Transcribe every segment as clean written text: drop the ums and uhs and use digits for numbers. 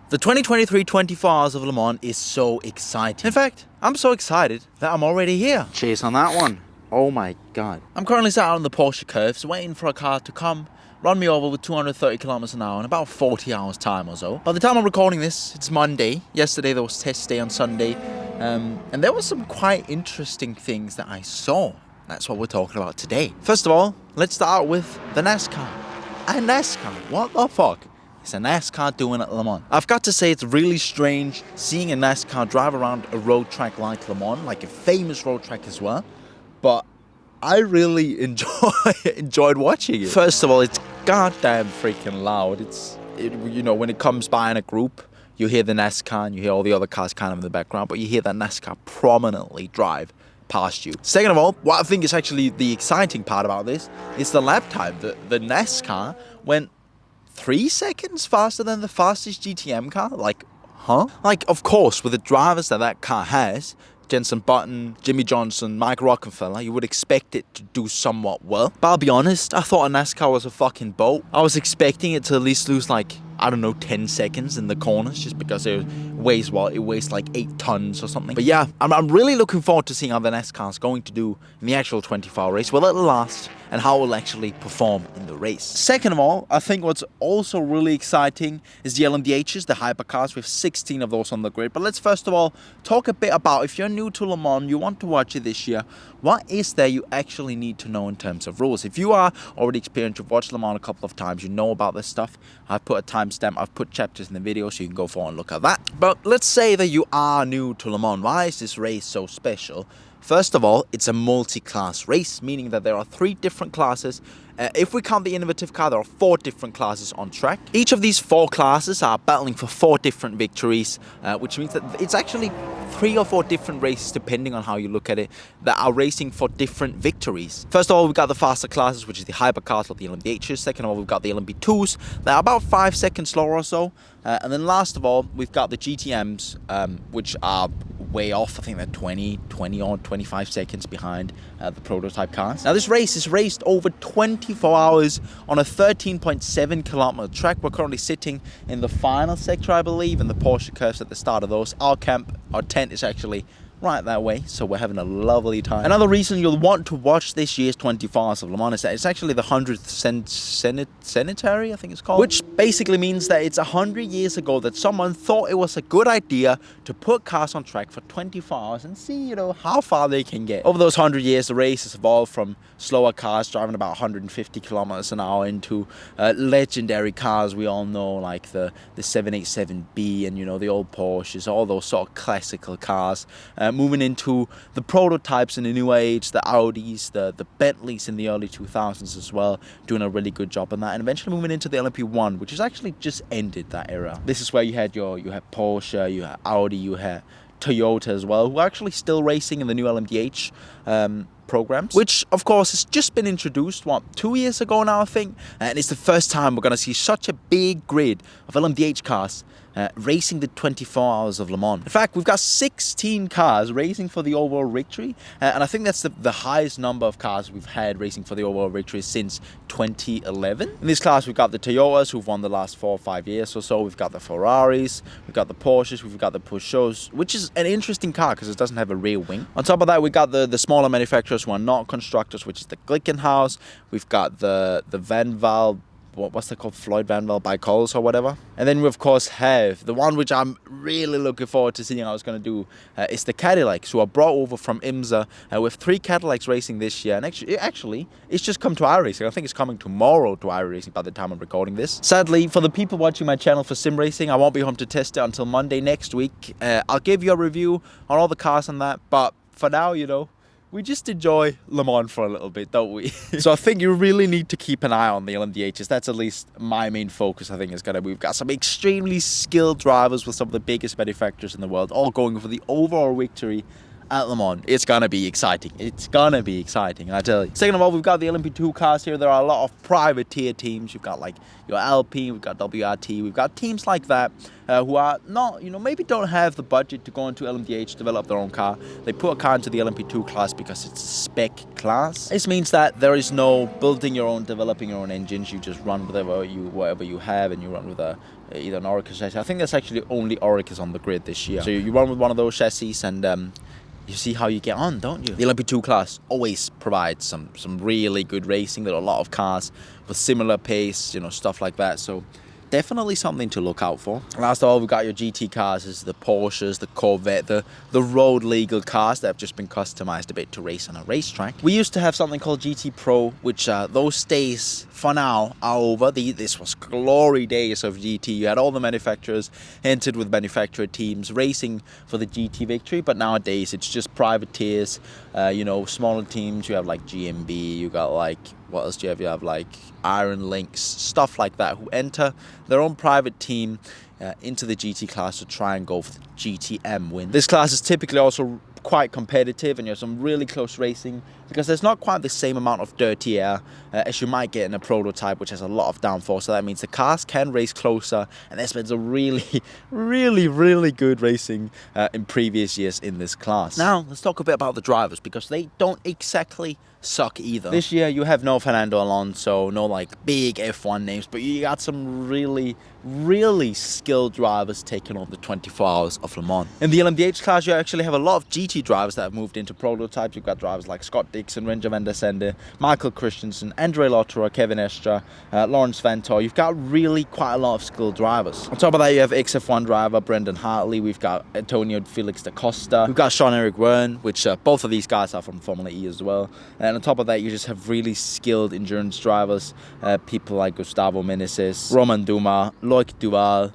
The 2023 24 Hours of Le Mans is so exciting. In fact, I'm so excited that I'm already here. Cheers on that one. Oh my god. I'm currently sat out on the Porsche curves waiting for a car to come, run me over with 230 kilometers an hour in about 40 hours time or so. By the time I'm recording this, it's Monday. Yesterday there was test day on Sunday. And there were some quite interesting things that I saw. That's what we're talking about today. First of all, let's start with the Nascar. A Nascar? What the fuck? It's a NASCAR doing at Le Mans. I've got to say it's really strange seeing a NASCAR drive around a road track like Le Mans, like a famous road track as well. But I really enjoyed watching it. First of all, it's goddamn freaking loud. You know, when it comes by in a group, you hear the NASCAR and you hear all the other cars kind of in the background, but you hear that NASCAR prominently drive past you. Second of all, what I think is actually the exciting part about this is the lap time. The NASCAR went 3 seconds faster than the fastest GTM car? Like, huh? Like, of course, with the drivers that car has, Jenson Button, Jimmy Johnson, Mike Rockenfeller, you would expect it to do somewhat well. But I'll be honest, I thought a NASCAR was a fucking boat. I was expecting it to at least lose like, I don't know, 10 seconds in the corners just because it weighs, well, it weighs like 8 tons or something. But yeah, I'm really looking forward to seeing how the NASCAR is going to do in the actual 24-hour race. Will it last? And how it will actually perform in the race. Second of all, I think what's also really exciting is the LMDhs, the hypercars. We have 16 of those on the grid. But let's first of all talk a bit about, if you're new to Le Mans, you want to watch it this year, what is there you actually need to know in terms of rules? If you are already experienced, you've watched Le Mans a couple of times, you know about this stuff. I've put a timestamp, I've put chapters in the video, so you can go forward and look at that. But let's say that you are new to Le Mans. Why is this race so special? First of all, it's a multi-class race, meaning that there are 3 different classes. If we count the innovative car, there are 4 different classes on track. Each of these 4 classes are battling for 4 different victories, which means that it's actually 3 or 4 different races, depending on how you look at it, that are racing for different victories. First of all, we've got the faster classes, which is the hypercars or the LMDhs. Second of all, we've got the LMP2s. They're about 5 seconds slower or so. And then last of all, we've got the GTMs, which are way off. I think they're 20 or 25 seconds behind the prototype cars. Now, this race is raced over 24 hours on a 13.7 kilometer track. We're currently sitting in the final sector, I believe, and the Porsche curves at the start of those. Our tent is actually right that way, so we're having a lovely time. Another reason you'll want to watch this year's 24 Hours of Le Mans is that it's actually the 100th Cenetary, I think it's called, which basically means that it's 100 years ago that someone thought it was a good idea to put cars on track for 24 hours and see, you know, how far they can get. Over those 100 years, the race has evolved from slower cars driving about 150 kilometers an hour into legendary cars we all know, like the 787B and, you know, the old Porsches, all those sort of classical cars. Moving into the prototypes in the new age, the Audis, the Bentleys in the early 2000s as well, doing a really good job on that, and eventually moving into the LMP1, which has actually just ended that era. This is where you had Porsche, you had Audi, you had Toyota as well, who are actually still racing in the new LMDh programs, which of course has just been introduced, 2 years ago now, I think, and it's the first time we're going to see such a big grid of LMDh cars racing the 24 Hours of Le Mans. In fact, we've got 16 cars racing for the overall victory, and I think that's the highest number of cars we've had racing for the overall victory since 2011. In this class, we've got the Toyotas, who've won the last 4 or 5 years or so. We've got the Ferraris, we've got the Porsches, we've got the Peugeots, which is an interesting car because it doesn't have a rear wing. On top of that, we've got the smaller manufacturers who are not constructors, which is the Glickenhaus. We've got the Van Val, what's that called, Floyd Van Val Bicols or whatever. And then we of course have the one which I'm really looking forward to seeing how it's going to do, is the Cadillacs, who are brought over from IMSA with 3 Cadillacs racing this year. And actually it's just come to iRacing. I think it's coming tomorrow to iRacing by the time I'm recording this. Sadly, for the people watching my channel for sim racing, I won't be home to test it until Monday next week. I'll give you a review on all the cars and that, but for now, you know, we just enjoy Le Mans for a little bit, don't we? So I think you really need to keep an eye on the LMDhs. That's at least my main focus, I think, is going to be. We've got some extremely skilled drivers with some of the biggest manufacturers in the world, all going for the overall victory at Le Mans. It's going to be exciting. It's going to be exciting, I tell you. Second of all, we've got the LMP2 cars here. There are a lot of privateer teams. You've got like your Alpine, we've got WRT, we've got teams like that who are not, you know, maybe don't have the budget to go into LMDh to develop their own car. They put a car into the LMP2 class because it's a spec class. This means that there is no building your own, developing your own engines. You just run whatever you have, and you run with a either an Oreca chassis. I think there's actually only Orecas on the grid this year. So you run with one of those chassis and you see how you get on, don't you? The LMP2 class always provides some really good racing. There are a lot of cars with similar pace, you know, stuff like that. So definitely something to look out for. Last of all, we've got your GT cars, is the Porsches, the Corvette, the road legal cars that have just been customized a bit to race on a racetrack. We used to have something called GT Pro, which those days for now are over. This was glory days of GT. You had all the manufacturers entered with manufacturer teams racing for the GT victory, but nowadays it's just privateers, you know, smaller teams. You have like GMB, you got like, what else do you have? You have like Iron Links, stuff like that, who enter their own private team into the GT class to try and go for the GTM win. This class is typically also quite competitive and you have some really close racing because there's not quite the same amount of dirty air as you might get in a prototype, which has a lot of downforce. So that means the cars can race closer, and there's been some really good racing in previous years in this class. Now let's talk a bit about the drivers, because they don't exactly suck either. This year you have no Fernando Alonso, no like big F1 names, but you got some really skilled drivers taking on the 24 Hours of Le Mans. In the LMDh class, you actually have a lot of GT drivers that have moved into prototypes. You've got drivers like Scott Dixon, Ranger van der Sande, Michael Christensen, Andre Lotterer, Kevin Estra, Lawrence Vanthoor. You've got really quite a lot of skilled drivers. On top of that, you have XF1 driver Brendan Hartley. We've got Antonio Felix da Costa. We've got Sean-Eric Wern, which both of these guys are from Formula E as well. And on top of that, you just have really skilled endurance drivers, people like Gustavo Meneses, Roman Dumas, Loic Duval,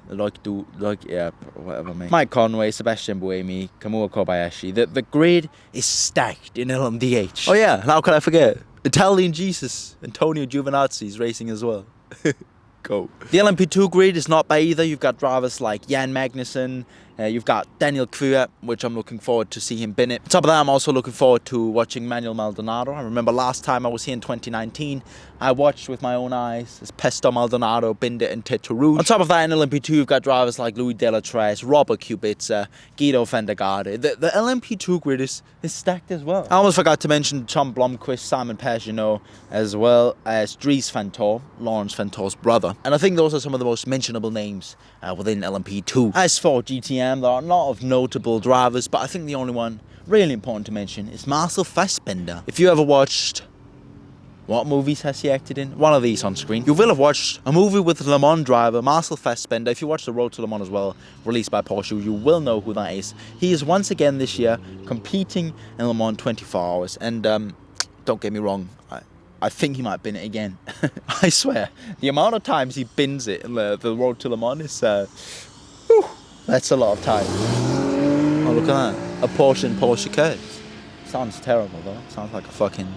Mike Conway, Sebastian Buemi, Kamua Kobayashi. The grid is stacked in LMDh. Oh yeah, how could I forget? Italian Jesus, Antonio Giovinazzi is racing as well. Go. The LMP2 grid is not bad either. You've got drivers like Jan Magnussen, you've got Daniel Kvyat, which I'm looking forward to see him bin it. On top of that, I'm also looking forward to watching Manuel Maldonado. I remember last time I was here in 2019, I watched with my own eyes as Pesto Maldonado binned it in Tete Rouge. On top of that, in LMP2, you've got drivers like Louis Delatres, Robert Kubica, Guido van der Garde. The LMP2 grid is stacked as well. I almost forgot to mention Tom Blomqvist, Simon Pagenaud, as well as Dries Vanthoor, Lawrence Vanthoor's brother. And I think those are some of the most mentionable names within LMP2. As for GTM, there are a lot of notable drivers, but I think the only one really important to mention is Marcel Fassbender. If you ever watched, what movies has he acted in? One of these on screen. You will have watched a movie with Le Mans driver Marcel Fassbender. If you watch The Road to Le Mans as well, released by Porsche, you will know who that is. He is once again this year competing in Le Mans 24 Hours. And don't get me wrong, I think he might bin it again. I swear, the amount of times he bins it in the Road to Le Mans is, that's a lot of time. Oh, look at that. A Porsche in Porsche curves. Sounds terrible though. Sounds like a fucking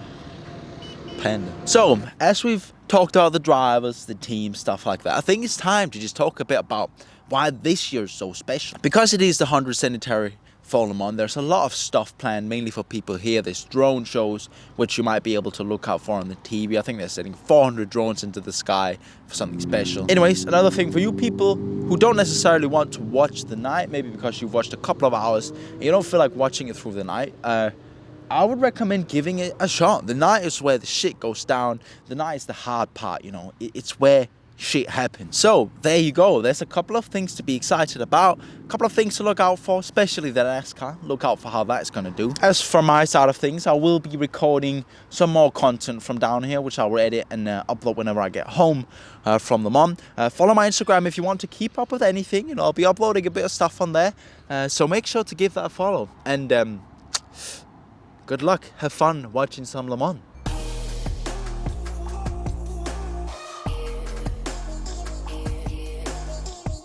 panda. So, as we've talked about the drivers, the team, stuff like that, I think it's time to just talk a bit about why this year is so special. Because it is the 100th Cenetary for Le Mans, there's a lot of stuff planned, mainly for people here. There's drone shows, which you might be able to look out for on the TV. I think they're sending 400 drones into the sky for something special. Anyways, another thing for you people who don't necessarily want to watch the night, maybe because you've watched a couple of hours and you don't feel like watching it through the night, I would recommend giving it a shot. The night is where the shit goes down. The night is the hard part, you know. It's where shit happens. So there you go. There's a couple of things to be excited about, a couple of things to look out for, especially the Nascar. Look out for how that's going to do. As for my side of things, I will be recording some more content from down here, which I will edit and upload whenever I get home from Le Mans. Follow my Instagram if you want to keep up with anything. You know, I'll be uploading a bit of stuff on there. So make sure to give that a follow. And good luck. Have fun watching some Le Mans.